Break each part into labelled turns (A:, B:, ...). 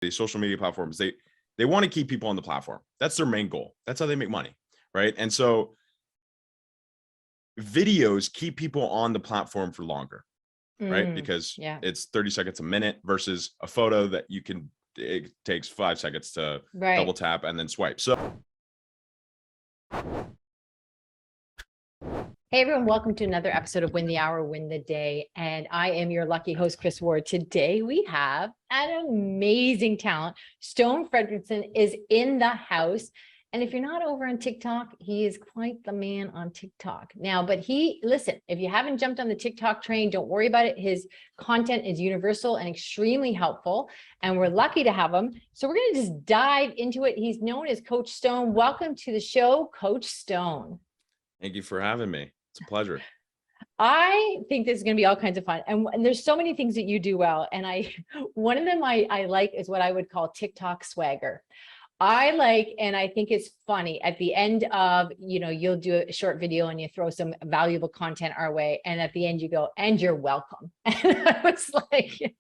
A: these social media platforms, they want to keep people on the platform. That's their main goal. That's how they make money, right? And so videos keep people on the platform for longer, right? Because
B: Yeah.
A: it's 30 seconds a minute versus a photo that it takes 5 seconds to
B: Right.
A: double tap and then swipe. So
B: Hey everyone, welcome to another episode of Win the Hour, Win the Day. And I am your lucky host, Chris Ward. Today we have an amazing talent. Stone Fredrickson is in the house. And if you're not over on TikTok, he is quite the man on TikTok now. But listen, if you haven't jumped on the TikTok train, don't worry about it. His content is universal and extremely helpful. And we're lucky to have him. So we're going to just dive into it. He's known as Coach Stone. Welcome to the show, Coach Stone.
A: thank you for having me. It's a pleasure.
B: I think this is going to be all kinds of fun. And there's so many things that you do well. And one of them I like is what I would call TikTok swagger. And I think it's funny at the end of, you'll do a short video and you throw some valuable content our way. And at the end you go, and you're welcome. And I was like,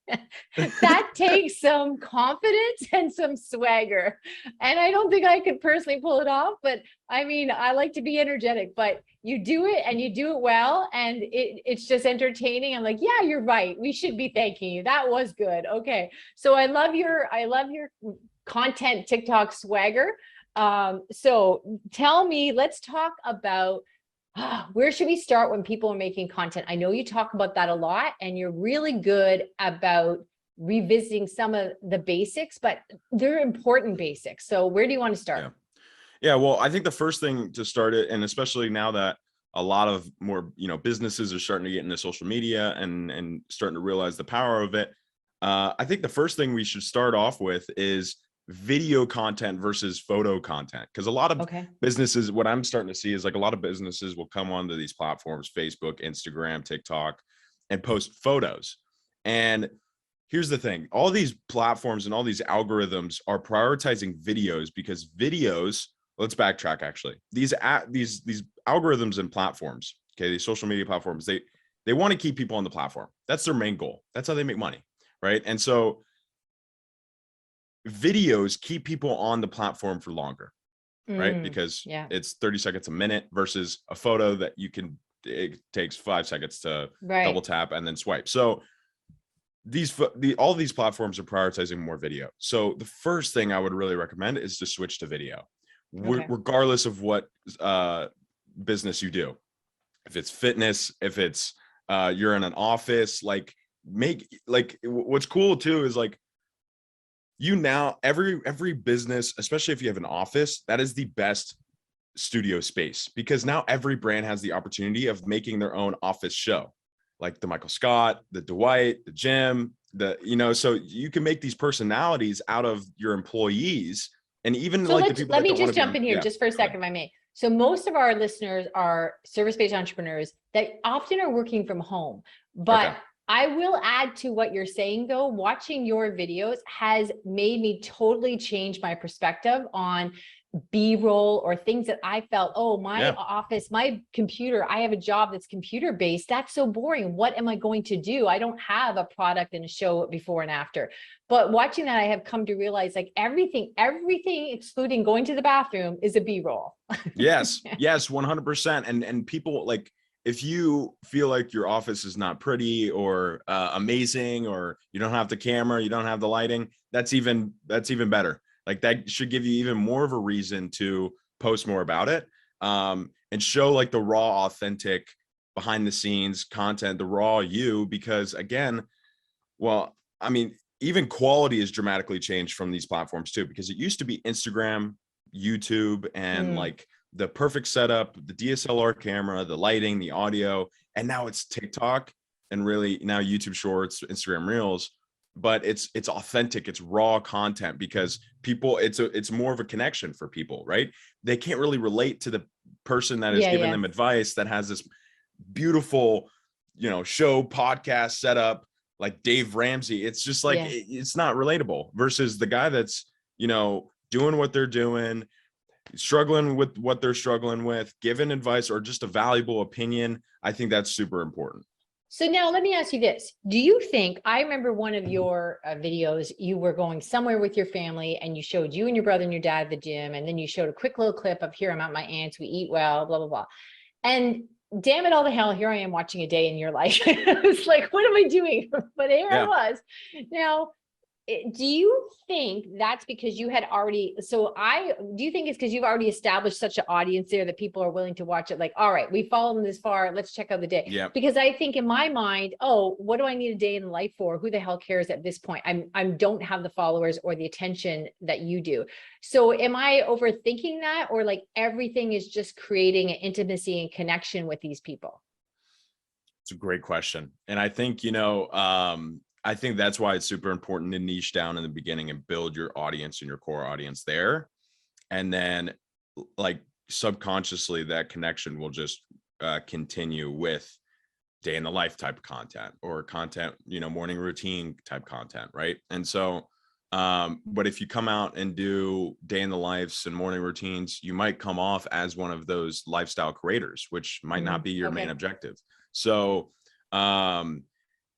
B: that takes some confidence and some swagger. And I don't think I could personally pull it off, but I mean, I like to be energetic, but you do it and you do it well. And it's just entertaining. I'm like, yeah, you're right. We should be thanking you. That was good. Okay. So I love your content TikTok swagger. So tell me, let's talk about where should we start when people are making content? I know you talk about that a lot and you're really good about revisiting some of the basics, but they're important basics. So where do you want to start?
A: Yeah. Well, I think the first thing to start it, and especially now that a lot of more, businesses are starting to get into social media and starting to realize the power of it. I think the first thing we should start off with is video content versus photo content. Because a lot of businesses, what I'm starting to see is like a lot of businesses will come onto these platforms, Facebook, Instagram, TikTok, and post photos. And here's the thing, all these platforms and all these algorithms are prioritizing videos because videos, let's backtrack actually. These algorithms and platforms, these social media platforms, they want to keep people on the platform. That's their main goal. That's how they make money, right? And so videos keep people on the platform for longer, right? Because it's 30 seconds a minute versus a photo that it takes 5 seconds to double tap and then swipe. So all these platforms are prioritizing more video. So the first thing I would really recommend is to switch to video, regardless of what business you do. If it's fitness, if it's you're in an office, what's cool too is every business, especially if you have an office, that is the best studio space, because now every brand has the opportunity of making their own office show, like the Michael Scott, the Dwight, the Jim, so you can make these personalities out of your employees. And even
B: so let me just jump in here just for a second, if I may. So most of our listeners are service-based entrepreneurs that often are working from home, but I will add to what you're saying though, watching your videos has made me totally change my perspective on B-roll or things that I felt, my office, my computer, I have a job that's computer based. That's so boring. What am I going to do? I don't have a product and a show before and after. But watching that, I have come to realize everything excluding going to the bathroom is a B-roll.
A: Yes, 100%. And people if you feel like your office is not pretty or amazing, or you don't have the camera, you don't have the lighting, that's even better. That should give you even more of a reason to post more about it, and show the raw, authentic, behind the scenes content, the raw you, because again, even quality is dramatically changed from these platforms too, because it used to be Instagram, YouTube, and the perfect setup, the DSLR camera, the lighting, the audio, and now it's TikTok and really now YouTube Shorts, Instagram Reels. But it's authentic, it's raw content, because people, it's more of a connection for people, right? They can't really relate to the person that is giving them advice, that has this beautiful, show podcast setup like Dave Ramsey. It's just it's not relatable, versus the guy that's, doing what they're doing, struggling with what they're struggling with, giving advice or just a valuable opinion. I think that's super important.
B: So now let me ask you this. Do you think, I remember one of your videos, you were going somewhere with your family and you showed you and your brother and your dad at the gym. And then you showed a quick little clip of here, I'm at my aunt's, we eat well, blah, blah, blah. And damn it all to hell, here I am watching a day in your life. It's like, what am I doing? But here I
A: Yeah.
B: was. Now, do you think that's because you had already, do you think it's because you've already established such an audience there that people are willing to watch it? Like, all right, we followed them this far, let's check out the day.
A: Yeah.
B: Because I think in my mind, oh, what do I need a day in the life for? Who the hell cares at this point? I don't have the followers or the attention that you do. So am I overthinking that, or like everything is just creating an intimacy and connection with these people?
A: It's a great question. And I think, I think that's why it's super important to niche down in the beginning and build your audience and your core audience there. And then like subconsciously that connection will just continue with day in the life type of content or content, morning routine type content. Right. And so, but if you come out and do day in the lives and morning routines, you might come off as one of those lifestyle creators, which might not be your main objective. So,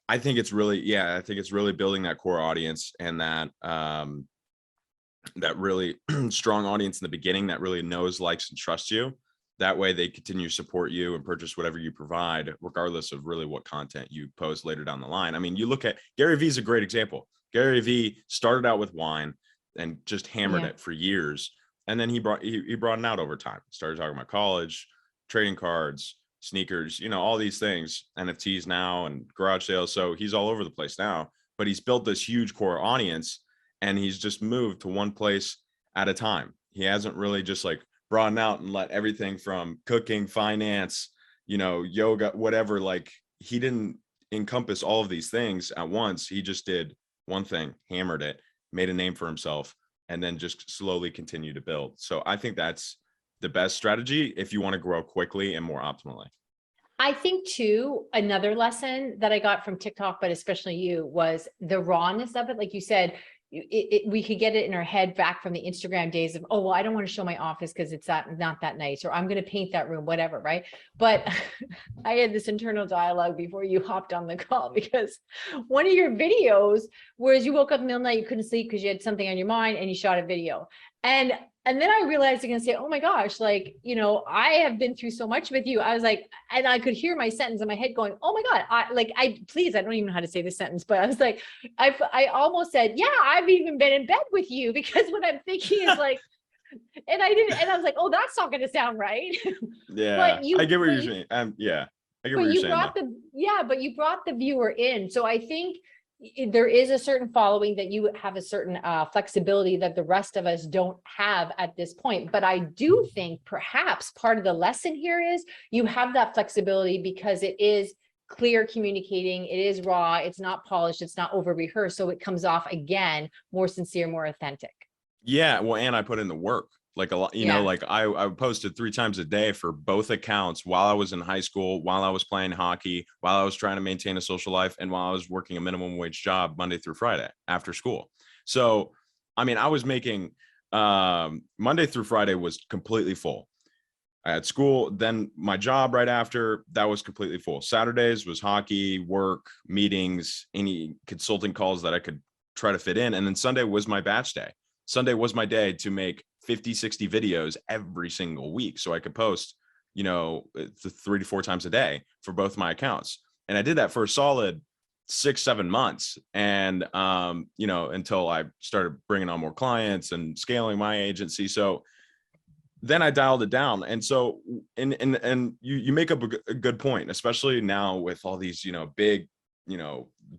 A: I think it's really building that core audience and that that really strong audience in the beginning that really knows, likes, and trusts you. That way they continue to support you and purchase whatever you provide, regardless of really what content you post later down the line. I mean, you look at Garyvee is a great example. Garyvee started out with wine and just hammered it for years. And then he broadened out over time, started talking about college, trading cards, sneakers, all these things, NFTs now and garage sales. So he's all over the place now, but he's built this huge core audience and he's just moved to one place at a time. He hasn't really just like broadened out and let everything from cooking, finance, yoga, whatever. Like he didn't encompass all of these things at once. He just did one thing, hammered it, made a name for himself, and then just slowly continue to build. So I think that's the best strategy if you want to grow quickly and more optimally.
B: I think too, another lesson that I got from TikTok, but especially you, was the rawness of it. Like you said, we could get it in our head back from the Instagram days of, oh, well, I don't want to show my office because it's not that nice, or I'm going to paint that room, whatever. Right. But I had this internal dialogue before you hopped on the call, because one of your videos was you woke up in the middle of the night, you couldn't sleep because you had something on your mind and you shot a video. And then I realized I can say, oh my gosh, like, I have been through so much with you. I was like, and I could hear my sentence in my head going, oh my God, I don't even know how to say this sentence, but I was like, I almost said, yeah, I've even been in bed with you, because what I'm thinking is like, and I didn't, and I was like, oh, that's not going to sound right.
A: Yeah.
B: But
A: I get what you're saying. Yeah. I get what you're saying.
B: But you brought the viewer in. So I think there is a certain following that you have a certain flexibility that the rest of us don't have at this point. But I do think perhaps part of the lesson here is you have that flexibility because it is clear communicating, it is raw, it's not polished, it's not over rehearsed. So it comes off again, more sincere, more authentic.
A: Yeah. Well, and I put in the work. Like a lot, like I posted 3 times a day for both accounts while I was in high school, while I was playing hockey, while I was trying to maintain a social life, and while I was working a minimum wage job Monday through Friday after school. So, I mean, I was making Monday through Friday was completely full. I had school, then my job right after that was completely full. Saturdays was hockey, work, meetings, any consulting calls that I could try to fit in. And then Sunday was my batch day. Sunday was my day to make 50, 60 videos every single week. So I could post, 3 to 4 times a day for both my accounts. And I did that for a solid 6-7 months. And, until I started bringing on more clients and scaling my agency. So then I dialed it down. And so, and you make up a good point, especially now with all these, big,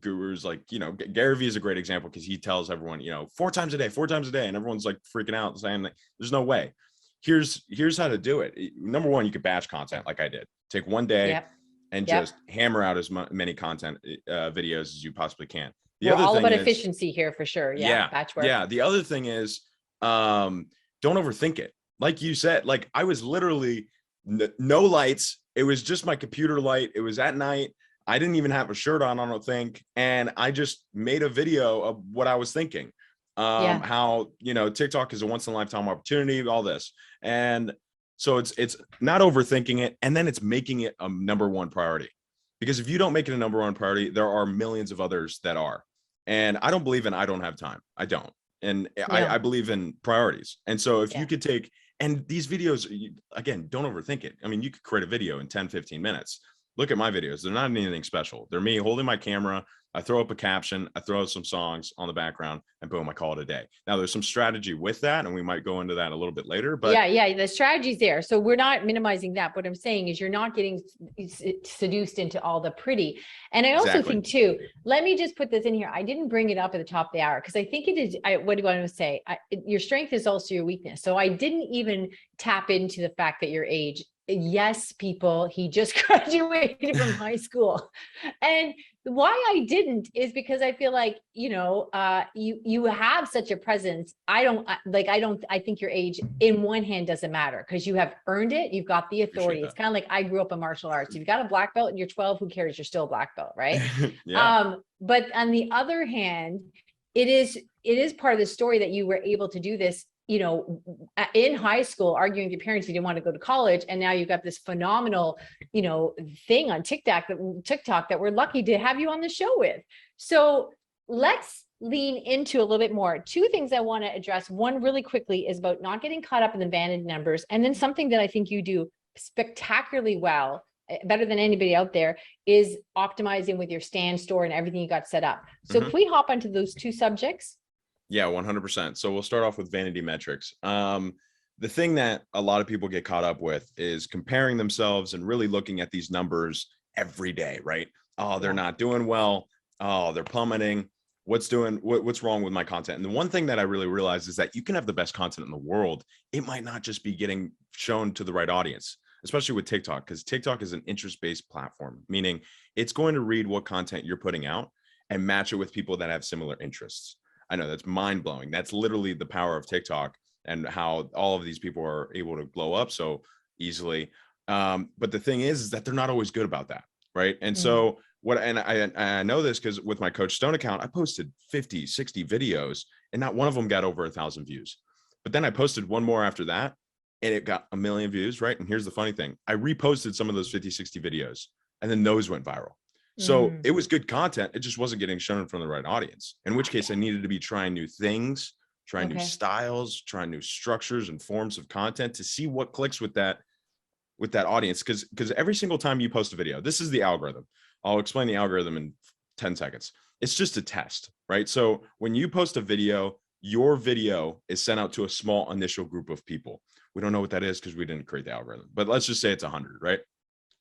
A: gurus like, Garyvee is a great example because he tells everyone, 4 times a day, 4 times a day. And everyone's like freaking out saying like, there's no way. Here's how to do it. Number one, you could batch content like I did. Take one day and just hammer out as many content videos as you possibly can.
B: We're all about efficiency here for sure. Yeah. Batch work.
A: Yeah. The other thing is, don't overthink it. Like you said, like I was literally no lights. It was just my computer light. It was at night. I didn't even have a shirt on, I don't think. And I just made a video of what I was thinking. How, TikTok is a once in a lifetime opportunity, all this. And so it's not overthinking it. And then it's making it a number one priority, because if you don't make it a number one priority, there are millions of others that are. And I don't believe in I don't have time. I don't. And
B: Yeah.
A: I believe in priorities. And so if you
B: Yeah.
A: could take, and these videos, again, don't overthink it. I mean, you could create a video in 10, 15 minutes. Look at my videos. They're not anything special. They're me holding my camera. I throw up a caption, I throw out some songs on the background, and boom, I call it a day. Now there's some strategy with that, and we might go into that a little bit later, but
B: yeah, the strategy's there. So we're not minimizing that. What I'm saying is you're not getting seduced into all the pretty. And I also
A: exactly.
B: think too, let me just put this in here. I didn't bring it up at the top of the hour because I think it is, what do I want to say? Your strength is also your weakness. So I didn't even tap into the fact that your age. Yes, people, he just graduated from high school. And why I didn't is because I feel like, you have such a presence. I think your age in one hand doesn't matter because you have earned it. You've got the authority. It's kind of like I grew up in martial arts. If you got a black belt and you're 12, who cares? You're still a black belt, right?
A: Yeah.
B: But on the other hand, it is part of the story that you were able to do this, in high school, arguing with your parents, you didn't want to go to college. And now you've got this phenomenal, thing on TikTok that we're lucky to have you on the show with. So let's lean into a little bit more. Two things I want to address. One really quickly is about not getting caught up in the vanity numbers. And then something that I think you do spectacularly well, better than anybody out there, is optimizing with your stand store and everything you got set up. So can we hop onto those two subjects?
A: Yeah, 100%. So we'll start off with vanity metrics. The thing that a lot of people get caught up with is comparing themselves and really looking at these numbers every day, right? Oh, they're not doing well. Oh, they're plummeting. What's wrong with my content? And the one thing that I really realized is that you can have the best content in the world. It might not just be getting shown to the right audience, especially with TikTok, because TikTok is an interest-based platform, meaning it's going to read what content you're putting out and match it with people that have similar interests. I know that's mind blowing. That's literally the power of TikTok and how all of these people are able to blow up so easily. But the thing is that they're not always good about that. Right. And so I know this because with my Coach Stone account, I posted 50, 60 videos and not one of them got over 1,000 views. But then I posted one more after that and it got 1 million views. Right. And here's the funny thing. I reposted some of those 50, 60 videos and then those went viral. So it was good content. It just wasn't getting shown in front of the right audience, in which case I needed to be trying new things, trying new styles, trying new structures and forms of content to see what clicks with that audience. Because every single time you post a video, this is the algorithm. I'll explain the algorithm in 10 seconds. It's just a test, right? So when you post a video, your video is sent out to a small initial group of people. We don't know what that is because we didn't create the algorithm, but let's just say it's 100, right?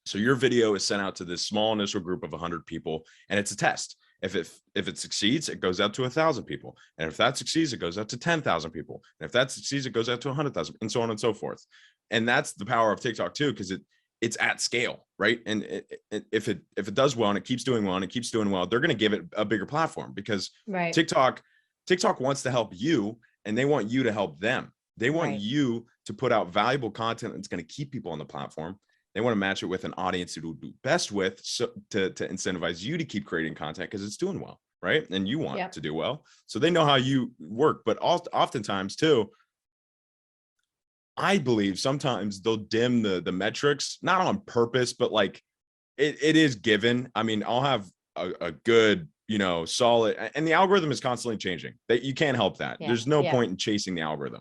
A: So your video is sent out to this small initial group of 100 people, and it's a test. If it succeeds, it goes out to 1,000 people. And if that succeeds, it goes out to 10,000 people. And if that succeeds, it goes out to 100,000, and so on and so forth. And that's the power of TikTok too, because it's at scale, right? And if it does well and it keeps doing well and it keeps doing well, they're going to give it a bigger platform because TikTok wants to help you, and they want you to help them. They want you to put out valuable content that's going to keep people on the platform. They want to match it with an audience it will do best with, so to incentivize you to keep creating content because it's doing well, right? And you want to do well. So they know how you work. But oftentimes too, I believe sometimes they'll dim the metrics, not on purpose, but like it is given. I mean, I'll have a good, solid, and the algorithm is constantly changing. That you can't help that. There's no point in chasing the algorithm.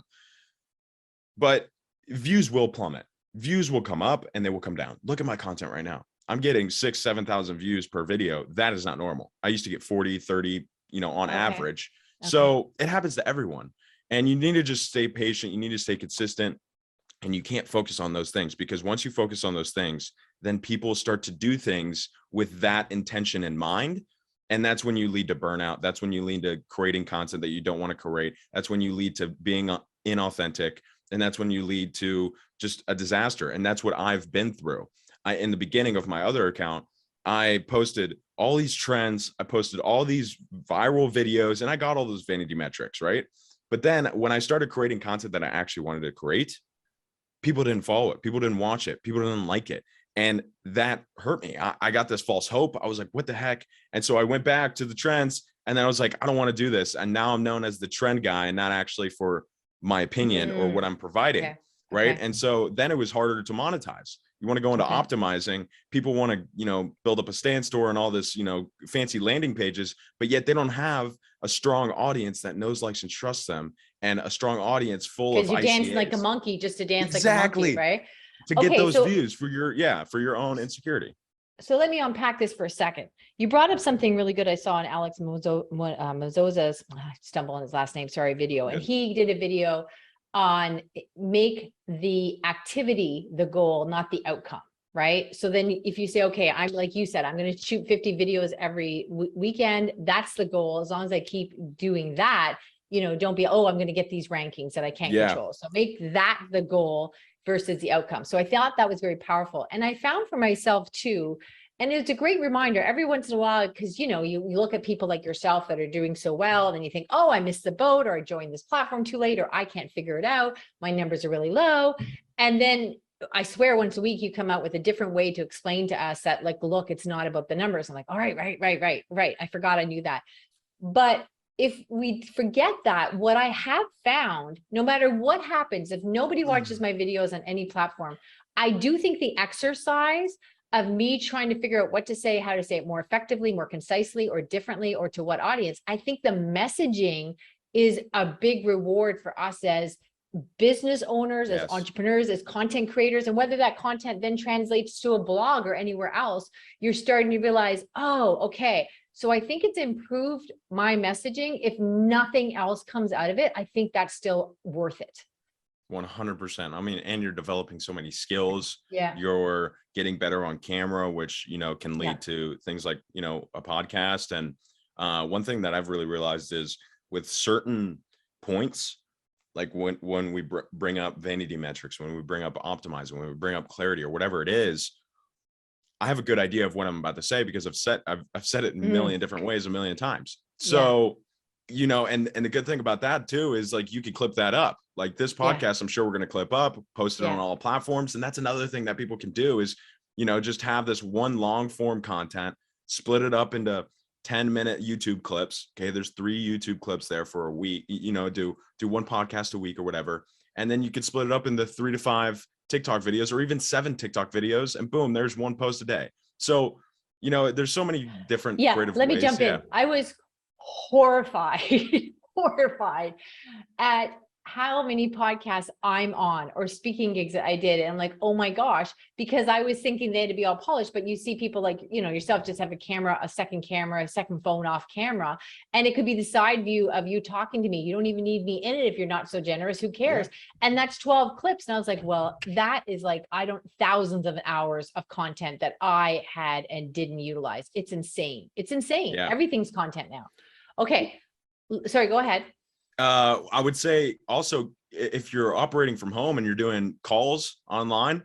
A: But views will plummet. Views will come up and they will come down. Look at my content right now. I'm getting 6,000, 7,000 views per video. That is not normal. I used to get 40, 30, on average. So it happens to everyone. And you need to just stay patient. You need to stay consistent, and you can't focus on those things, because once you focus on those things, then people start to do things with that intention in mind. And that's when you lead to burnout. That's when you lead to creating content that you don't want to create. That's when you lead to being inauthentic. And that's when you lead to just a disaster. And that's what I've been through. In the beginning of my other account, I posted all these trends. I posted all these viral videos, and I got all those vanity metrics, right? But then when I started creating content that I actually wanted to create, people didn't follow it. People didn't watch it. People didn't like it. And that hurt me. I got this false hope. I was like, what the heck? And so I went back to the trends, and then I was like, I don't want to do this. And now I'm known as the trend guy, and not actually for my opinion or what I'm providing. Right. And so then it was harder to monetize. You want to go into
B: Okay.
A: optimizing. People want to, build up a stand store and all this, fancy landing pages, but yet they don't have a strong audience that knows, likes, and trusts them, and a strong audience full of
B: Because you're dancing like a
A: ICAs.
B: monkey just to dance like a monkey,
A: Exactly.
B: right?
A: To get
B: Okay,
A: those
B: so
A: views for your own insecurity.
B: so let me unpack this for a second. You brought up something really good I saw in Alex Mozoza's, I stumble on his last name, sorry, video. And
A: Good.
B: he did a video on make the activity the goal, not the outcome, right? So then if you say, okay, I'm like you said, I'm going to shoot 50 videos every weekend. That's the goal. As long as I keep doing that, don't be, oh, I'm going to get these rankings that I can't control. So make that the goal versus the outcome. So I thought that was very powerful. And I found for myself too, and it's a great reminder every once in a while, because, you look at people like yourself that are doing so well, and then you think, oh, I missed the boat, or I joined this platform too late, or I can't figure it out. My numbers are really low. And then I swear once a week you come out with a different way to explain to us that, like, look, it's not about the numbers. I'm like, all right, right. I forgot I knew that. But if we forget that, what I have found, no matter what happens, if nobody watches my videos on any platform, I do think the exercise of me trying to figure out what to say, how to say it more effectively, more concisely, or differently, or to what audience, I think the messaging is a big reward for us as business owners, as entrepreneurs, as content creators. And whether that content then translates to a blog or anywhere else, you're starting to realize, oh, okay. So I think it's improved my messaging. If nothing else comes out of it, I think that's still worth it.
A: 100%. I mean, and you're developing so many skills.
B: Yeah.
A: You're getting better on camera, which, can lead to things like, a podcast. And one thing that I've really realized is with certain points, like when we bring up vanity metrics, when we bring up optimizing, when we bring up clarity or whatever it is, I have a good idea of what I'm about to say because I've said it in a million different ways, a million times. So, and the good thing about that too, is like, you could clip that up. Like this podcast, I'm sure we're going to clip up, post it on all platforms. And that's another thing that people can do is, just have this one long form content, split it up into 10-minute YouTube clips. Okay. There's 3 YouTube clips there for a week, do one podcast a week or whatever. And then you could split it up into 3 to 5 TikTok videos, or even 7 TikTok videos, and boom, there's one post a day. So, there's so many different creative
B: let me
A: ways.
B: jump in. I was horrified at how many podcasts I'm on or speaking gigs that I did. And like, oh my gosh, because I was thinking they had to be all polished, but you see people like, yourself just have a camera, a second phone off camera. And it could be the side view of you talking to me. You don't even need me in it if you're not so generous. Who cares? And that's 12 clips. And I was like, well, that is like, thousands of hours of content that I had and didn't utilize. It's insane. It's insane. Everything's content now. Okay. Sorry, go ahead.
A: I would say also, if you're operating from home and you're doing calls online,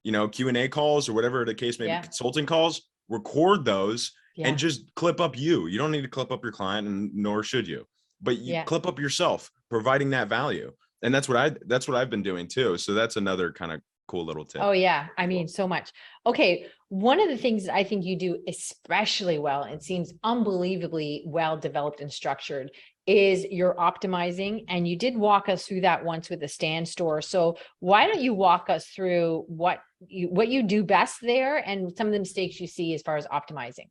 A: Q&A calls or whatever the case may be, consulting calls, record those and just clip up you. You don't need to clip up your client, and nor should you, but you clip up yourself, providing that value. And that's what I've been doing too. So that's another kind of cool little tip.
B: Oh yeah. I mean, so much. Okay. One of the things I think you do especially well, and seems unbelievably well developed and structured, is you're optimizing. And you did walk us through that once with the stand store. So why don't you walk us through what you do best there and some of the mistakes you see as far as optimizing?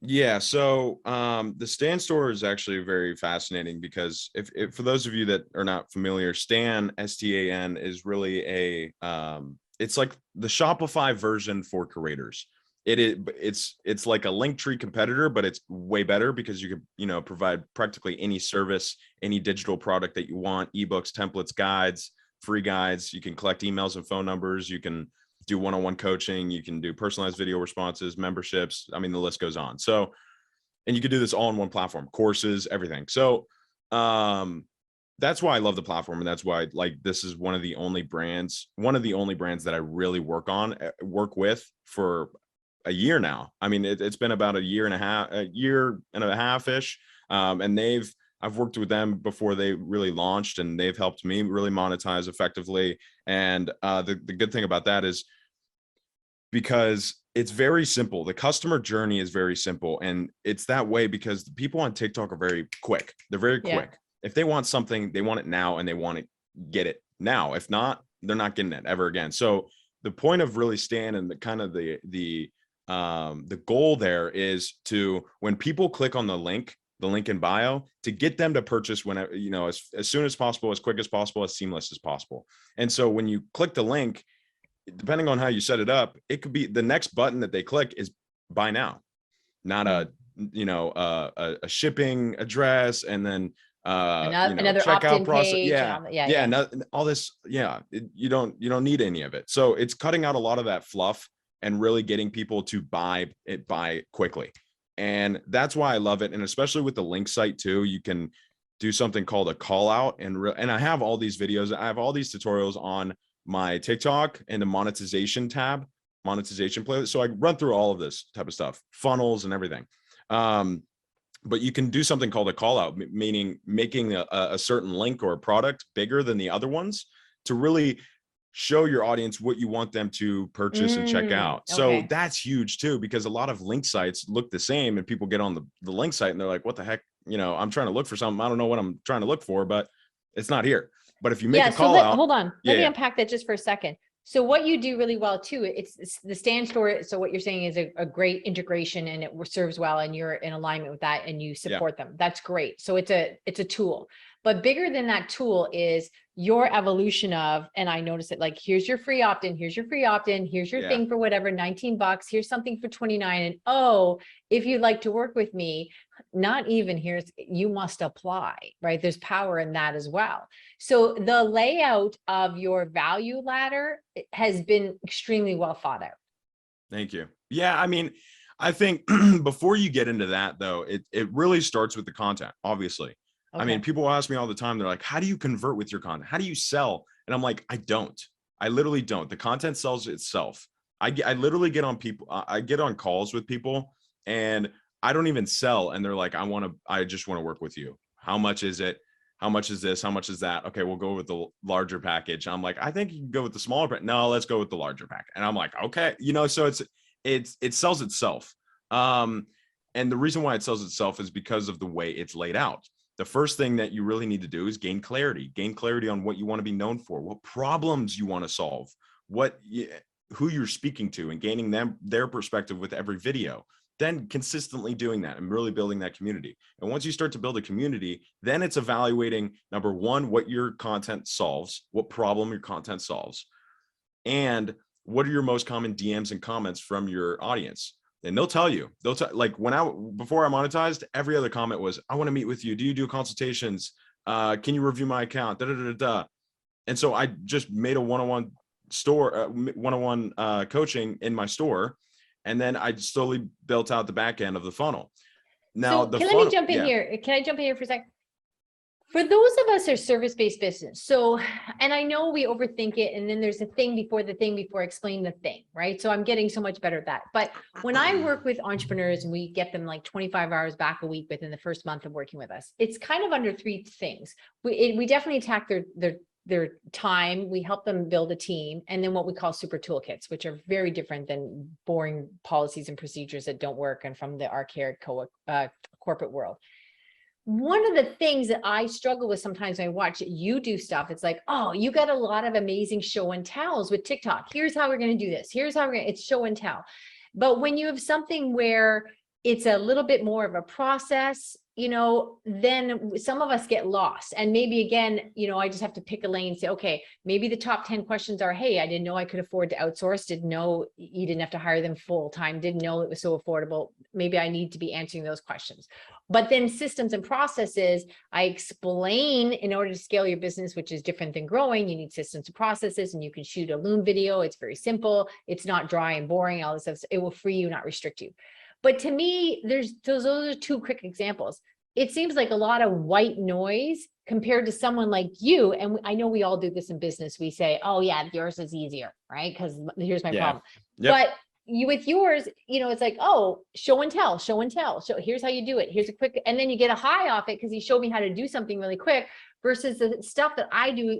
A: Yeah. So the stand store is actually very fascinating because if for those of you that are not familiar, STAN is really it's like the Shopify version for creators. It's like a Linktree competitor, but it's way better because you can, provide practically any service, any digital product that you want, ebooks, templates, guides, free guides. You can collect emails and phone numbers. You can do one-on-one coaching. You can do personalized video responses, memberships. I mean, the list goes on. So, and you could do this all in one platform, courses, everything. So, that's why I love the platform. And that's why, like, this is one of the only brands that I really work with for a year now. I mean, it's been about a year and a half ish. And I've worked with them before they really launched, and they've helped me really monetize effectively. And the good thing about that is because it's very simple. The customer journey is very simple. And it's that way because the people on TikTok are very quick. They're very quick. If they want something, they want it now, and they want to get it now. If not, they're not getting it ever again. So the point of really staying and the kind of the goal there is to, when people click on the link in bio, to get them to purchase whenever, you know, as soon as possible, as quick as possible, as seamless as possible. And so when you click the link, depending on how you set it up, it could be the next button that they click is buy now, not a, you know, a shipping address, and then you know,
B: another
A: checkout
B: opt-in
A: process.
B: page.
A: Yeah.
B: And all, yeah,
A: Yeah.
B: yeah.
A: No, all this. Yeah. You don't need any of it. So it's cutting out a lot of that fluff and really getting people to buy quickly. And that's why I love it. And especially with the link site too, you can do something called a call out. And I have all these videos. I have all these tutorials on my TikTok and the monetization playlist. So I run through all of this type of stuff, funnels and everything. But you can do something called a call out, meaning making a certain link or a product bigger than the other ones to really show your audience what you want them to purchase and check out. So that's huge too, because a lot of link sites look the same, and people get on the link site and they're like, what the heck? You know, I'm trying to look for something. I don't know what I'm trying to look for, but it's not here. But if you make a call out,
B: hold on, let me unpack that just for a second. So what you do really well too, it's the stand store. So what you're saying is a great integration, and it serves well, and you're in alignment with that, and you support them. That's great. So it's a tool, but bigger than that tool is your evolution of, and I notice it, like, here's your free opt-in, here's your free opt-in, here's your thing for whatever, $19, here's something for 29. And oh, if you'd like to work with me, not even here's, you must apply, right? There's power in that as well. So the layout of your value ladder has been extremely well thought out.
A: Thank you. Yeah. I mean, I think before you get into that though, it really starts with the content, obviously. I mean, people ask me all the time, they're like, how do you convert with your content? How do you sell? And I'm like, I literally don't. The content sells itself. I literally get on I get on calls with people, and I don't even sell. And they're like, I just want to work with you. How much is it? How much is this? How much is that? Okay, we'll go with the larger package. I'm like, I think you can go with the smaller, but no, let's go with the larger package. And I'm like, okay, you know, so it sells itself. And the reason why it sells itself is because of the way it's laid out. The first thing that you really need to do is gain clarity on what you want to be known for, what problems you want to solve, who you're speaking to, and gaining their perspective with every video. Then consistently doing that and really building that community. And once you start to build a community, then it's evaluating, number one, what your content solves, what problem your content solves, and what are your most common DMs and comments from your audience. And they'll tell you, like before I monetized, every other comment was, I want to meet with you. Do you do consultations? Can you review my account? Da, da, da, da. And so I just made a one-on-one coaching in my store. And then I slowly built out the back end of the funnel. Now,
B: let me jump in here. Can I jump in here for a second? For those of us who are service-based business, so, and I know we overthink it, and then there's a thing before explain the thing, right? So I'm getting so much better at that. But when I work with entrepreneurs and we get them like 25 hours back a week within the first month of working with us, it's kind of under three things. We definitely attack their time. We help them build a team, and then what we call super toolkits, which are very different than boring policies and procedures that don't work and from the archaic corporate world. One of the things that I struggle with sometimes when I watch you do stuff, it's like, oh, you got a lot of amazing show and tells with TikTok. Here's how we're going to do this. Here's how it's show and tell. But when you have something where it's a little bit more of a process, you know, then some of us get lost. And maybe again, you know, I just have to pick a lane and say, okay, maybe the top 10 questions are, hey, I didn't know I could afford to outsource, didn't know you didn't have to hire them full time, didn't know it was so affordable. Maybe I need to be answering those questions. But then systems and processes, I explain in order to scale your business, which is different than growing, you need systems and processes, and you can shoot a Loom video. It's very simple. It's not dry and boring, all this stuff. It will free you, not restrict you. But to me, those are two quick examples. It seems like a lot of white noise compared to someone like you. And I know we all do this in business. We say, oh yeah, yours is easier, right? Because here's my problem. Yep. But with yours, you know, it's like, oh, show and tell. Here's how you do it. Here's a quick, and then you get a high off it because you showed me how to do something really quick, versus the stuff that I do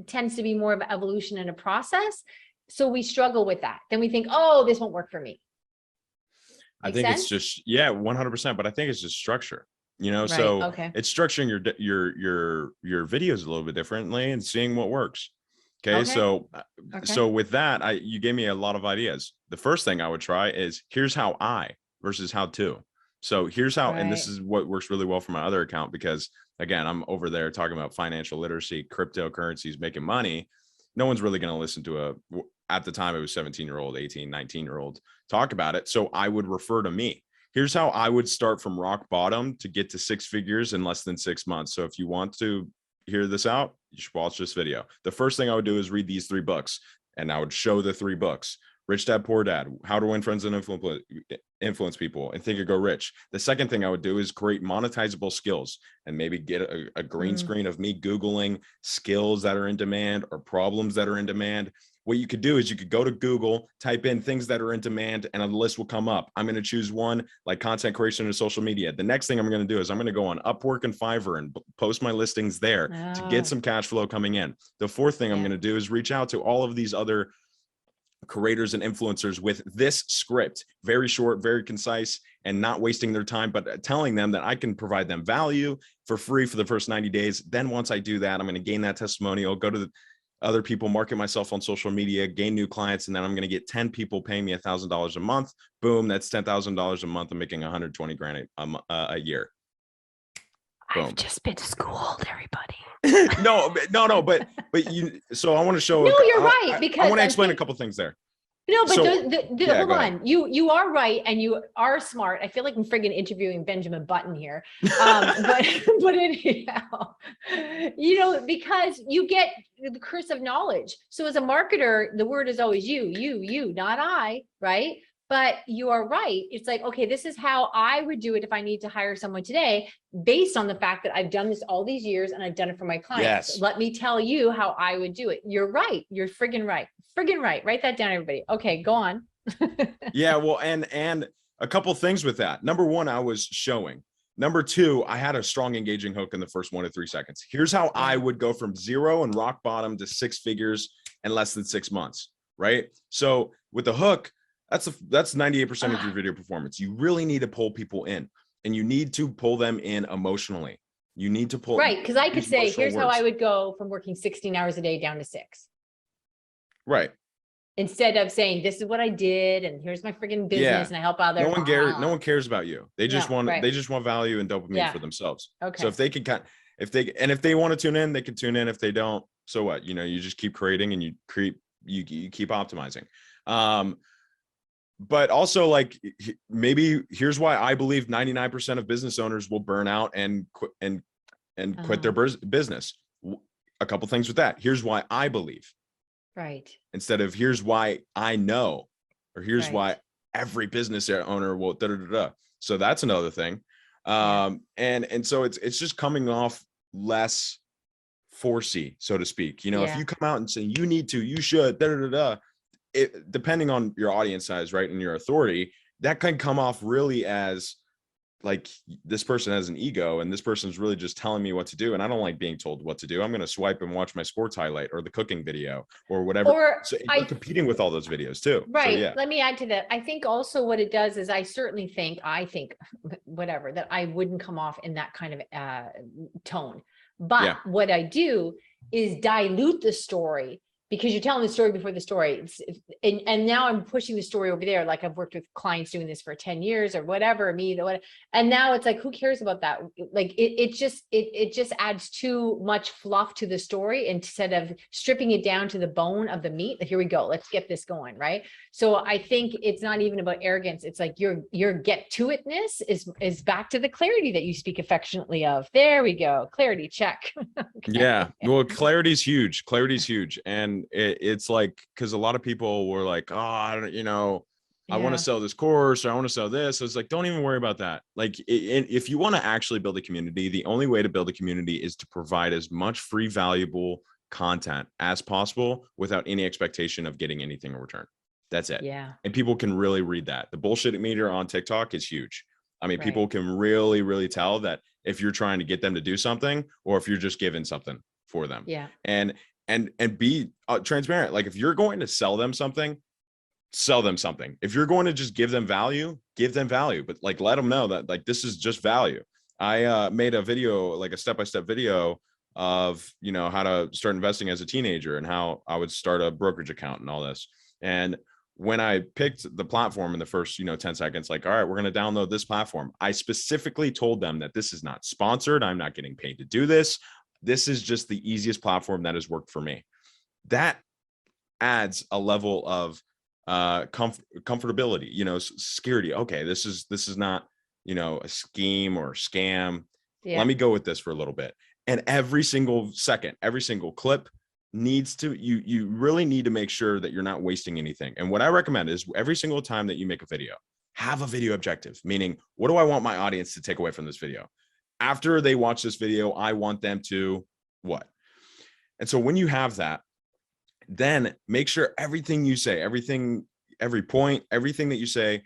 B: tends to be more of an evolution and a process. So we struggle with that. Then we think, oh, this won't work for me.
A: I think it's just, 100%, but I think it's just structure, you know, so it's structuring your videos a little bit differently and seeing what works. Okay.
B: Okay.
A: So,
B: Okay.
A: so with that, you gave me a lot of ideas. The first thing I would try is here's how I versus how to. So here's how, and this
B: Right.
A: is what works really well for my other account, because again, I'm over there talking about financial literacy, cryptocurrencies, making money. No one's really going to listen to at the time it was 17-year-old, 18, 19-year-old talk about it. So I would refer to me. Here's how I would start from rock bottom to get to 6 figures in less than 6 months. So if you want to hear this out, you should watch this video. The first thing I would do is read these 3 books, and I would show the 3 books. Rich Dad, Poor Dad, How to Win Friends and Influence People, and Think and Go Rich. The second thing I would do is create monetizable skills, and maybe get a green screen of me Googling skills that are in demand or problems that are in demand. What you could do is you could go to Google, type in things that are in demand, and a list will come up. I'm going to choose one, like content creation and social media. The next thing I'm going to do is I'm going to go on Upwork and Fiverr and post my listings there to get some cash flow coming in. The fourth thing I'm going to do is reach out to all of these other creators and influencers with this script, very short, very concise, and not wasting their time, but telling them that I can provide them value for free for the first 90 days. Then once I do that, I'm going to gain that testimonial, go to the other people, market myself on social media, gain new clients, and then I'm going to get 10 people paying me $1,000 a month. Boom, that's $10,000 a month. I'm making 120 grand a year.
B: Boom. I've just been schooled, everybody.
A: no, but you. So I want to show.
B: No, you're right, because
A: I want to explain a couple things there.
B: No, but hold on. You are right, and you are smart. I feel like I'm friggin' interviewing Benjamin Button here. But anyhow, because you get the curse of knowledge. So as a marketer, the word is always you, not I, right? But you are right. It's like, okay, this is how I would do it if I need to hire someone today, based on the fact that I've done this all these years and I've done it for my clients.
A: Yes.
B: Let me tell you how I would do it. You're right. You're friggin' right. Friggin' right. Write that down, everybody. Okay, go on.
A: Yeah, well, and a couple things with that. Number one, I was showing. Number two, I had a strong engaging hook in the first 1 to 3 seconds. Here's how I would go from 0 and rock bottom to 6 figures in less than 6 months, right? So with the hook, that's 98% of your video performance. You really need to pull people in, and you need to pull them in emotionally. You need to pull.
B: Right, because I could say, here's how I would go from working 16 hours a day down to 6.
A: Right.
B: Instead of saying, this is what I did, and here's my freaking business, and I help others.
A: No one cares about you. They just want value and dopamine for themselves.
B: Okay.
A: So if they can if they want to tune in, they can tune in. If they don't, so what? You just keep creating, and you keep optimizing. But also, like, maybe here's why I believe 99% of business owners will burn out and quit their business. A couple things with that. Here's why I believe.
B: Right.
A: Instead of here's why I know, or here's why every business owner will So that's another thing. And so it's just coming off less forcey, so to speak. If you come out and say you need to, you should, it, depending on your audience size, right, and your authority, that can come off really as like this person has an ego, and this person's really just telling me what to do, and I don't like being told what to do. I'm going to swipe and watch my sports highlight or the cooking video or whatever. So you're competing with all those videos too.
B: Right.
A: So,
B: Let me add to that. I think also what it does is I think whatever, that I wouldn't come off in that kind of tone. But what I do is dilute the story, because you're telling the story before the story. And now I'm pushing the story over there. Like, I've worked with clients doing this for 10 years or whatever, and now it's like, who cares about that? Like, it just adds too much fluff to the story, instead of stripping it down to the bone of the meat. Here we go. Let's get this going. Right. So I think it's not even about arrogance. It's like your get to itness is back to the clarity that you speak affectionately of. There we go. Clarity check. Okay.
A: Yeah. Well, clarity's huge. And it's like, because a lot of people were like, oh, I want to sell this course, or I want to sell this. So it's like, don't even worry about that. Like, if you want to actually build a community, the only way to build a community is to provide as much free, valuable content as possible without any expectation of getting anything in return. That's it.
B: Yeah.
A: And people can really read that. The bullshit meter on TikTok is huge. I mean, people can really, really tell that if you're trying to get them to do something, or if you're just giving something for them.
B: Yeah.
A: And be transparent. Like, if you're going to sell them something, sell them something. If you're going to just give them value, but like, let them know that, like, this is just value. I made a video, like a step-by-step video of, you know, how to start investing as a teenager and how I would start a brokerage account and all this. And when I picked the platform in the first, 10 seconds, like, all right, we're going to download this platform. I specifically told them that this is not sponsored. I'm not getting paid to do this. This is just the easiest platform that has worked for me. That adds a level of comfortability, security. Okay, this is not, a scheme or scam.
B: Yeah.
A: Let me go with this for a little bit. And every single second, every single clip needs to, you really need to make sure that you're not wasting anything. And what I recommend is every single time that you make a video, have a video objective, meaning what do I want my audience to take away from this video? After they watch this video, I want them to what? And so when you have that, then make sure everything you say, every point, everything that you say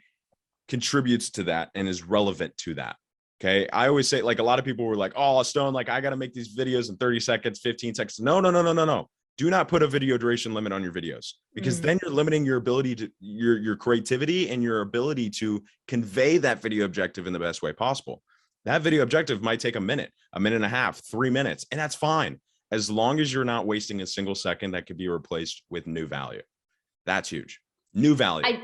A: contributes to that and is relevant to that. Okay. I always say, like, a lot of people were like, oh, Stone, like, I got to make these videos in 30 seconds, 15 seconds. No. Do not put a video duration limit on your videos, because then you're limiting your ability to your creativity and your ability to convey that video objective in the best way possible. That video objective might take a minute and a half, 3 minutes, and that's fine. As long as you're not wasting a single second that could be replaced with new value. That's huge. New value.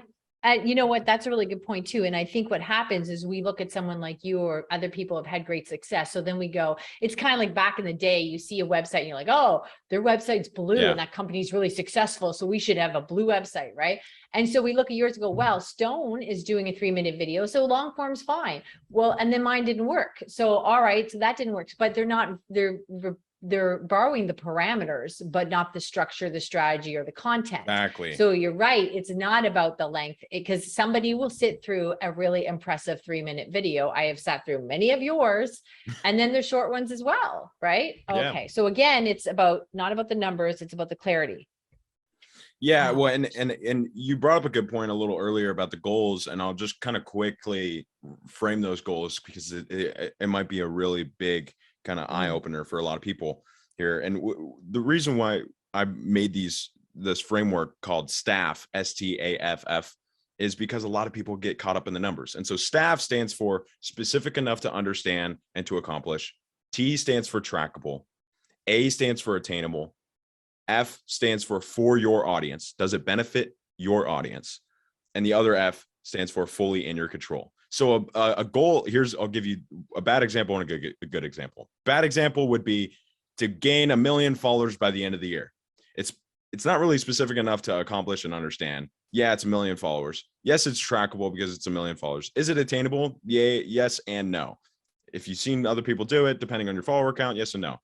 B: You know what? That's a really good point too. And I think what happens is we look at someone like you or other people have had great success. So then we go, it's kind of like back in the day, you see a website and you're like, oh, their website's blue and that company's really successful. So we should have a blue website, right? And so we look at yours and go, well, Stone is doing a 3-minute video, so long form's fine. Well, and then mine didn't work. So, all right, so that didn't work, but they're borrowing the parameters, but not the structure, the strategy, or the content.
A: Exactly.
B: So you're right. It's not about the length, because somebody will sit through a really impressive 3-minute video. I have sat through many of yours, and then there's short ones as well, right?
A: Yeah.
B: Okay. So again, it's not about the numbers, it's about the clarity.
A: Yeah. Well, and you brought up a good point a little earlier about the goals, and I'll just kind of quickly frame those goals, because it might be a really big kind of eye opener for a lot of people here. And the reason why I made this framework called STAFF, STAFF, is because a lot of people get caught up in the numbers. And so STAFF stands for specific enough to understand and to accomplish. T stands for trackable. A stands for attainable. F stands for your audience. Does it benefit your audience? And the other F stands for fully in your control. So a goal, I'll give you a bad example and a good example. Bad example would be to gain 1 million followers by the end of the year. It's not really specific enough to accomplish and understand. Yeah, it's 1 million followers. Yes, it's trackable because it's 1 million followers. Is it attainable? Yeah, yes and no. If you've seen other people do it, depending on your follower count, yes and no.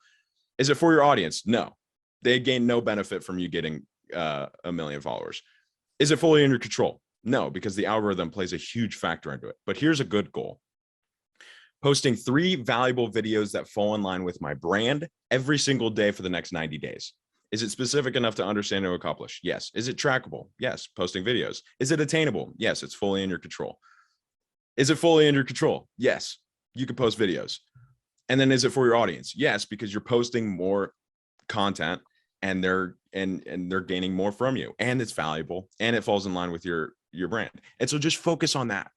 A: Is it for your audience? No. They gain no benefit from you getting 1 million followers. Is it fully in your control? No, because the algorithm plays a huge factor into it. But here's a good goal. Posting 3 valuable videos that fall in line with my brand every single day for the next 90 days. Is it specific enough to understand and accomplish? Yes. Is it trackable? Yes. Posting videos. Is it attainable? Yes. It's fully in your control. Is it fully in your control? Yes. You can post videos. And then is it for your audience? Yes, because you're posting more content and they're gaining more from you, and it's valuable and it falls in line with your brand. And so just focus on that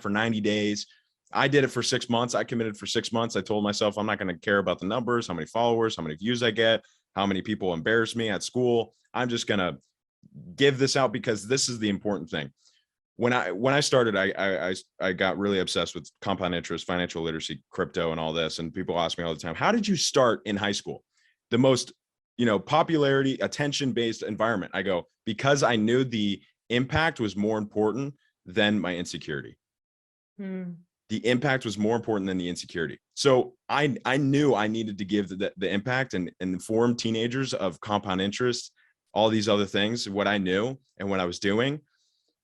A: for 90 days. I did it for 6 months. I committed for 6 months. I told myself, I'm not going to care about the numbers, how many followers, how many views I get, how many people embarrass me at school. I'm just going to give this out, because this is the important thing. When I started, I got really obsessed with compound interest, financial literacy, crypto, and all this. And people ask me all the time, how did you start in high school? The most, popularity, attention-based environment. I go, because I knew the impact was more important than my insecurity. The impact was more important than the insecurity. So I knew I needed to give the impact and inform teenagers of compound interest, all these other things, what I knew and what I was doing,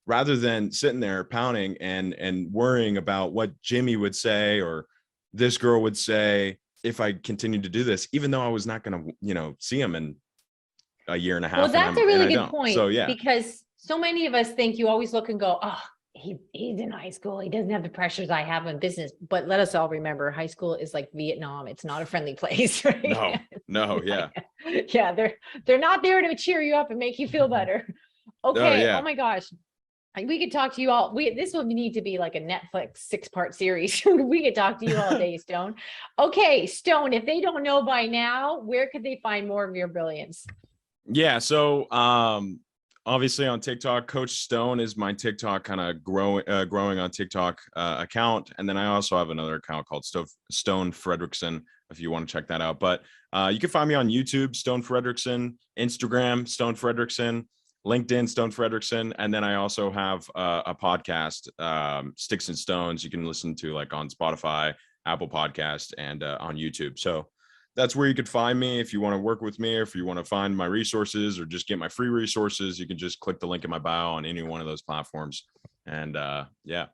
A: rather than sitting there pounding and worrying about what Jimmy would say or this girl would say if I continued to do this, even though I was not going to, see them in a year and a half.
B: Well, that's a really good point.
A: So, yeah.
B: Because so many of us think, you always look and go, oh, he's in high school. He doesn't have the pressures I have in business. But let us all remember, high school is like Vietnam. It's not a friendly place, right?
A: No, yeah.
B: Yeah, they're not there to cheer you up and make you feel better. Okay. Oh my gosh. We could talk to you all. This will need to be like a Netflix 6-part series. We could talk to you all day, Stone. Okay, Stone, if they don't know by now, where could they find more of your brilliance?
A: Yeah. So obviously on TikTok, Coach Stone is my TikTok kind of growing on TikTok account. And then I also have another account called Stone Fredrickson, if you want to check that out. But you can find me on YouTube, Stone Fredrickson, Instagram, Stone Fredrickson, LinkedIn, Stone Fredrickson. And then I also have a podcast, Sticks and Stones. You can listen to like on Spotify, Apple Podcast, and on YouTube. So that's where you could find me if you want to work with me, or if you want to find my resources or just get my free resources. You can just click the link in my bio on any one of those platforms. And yeah.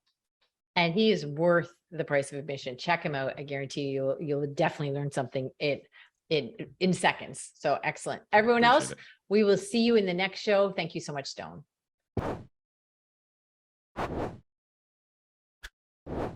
B: And he is worth the price of admission. Check him out. I guarantee you'll definitely learn something in seconds. So excellent. Everyone else, we will see you in the next show. Thank you so much, Stone.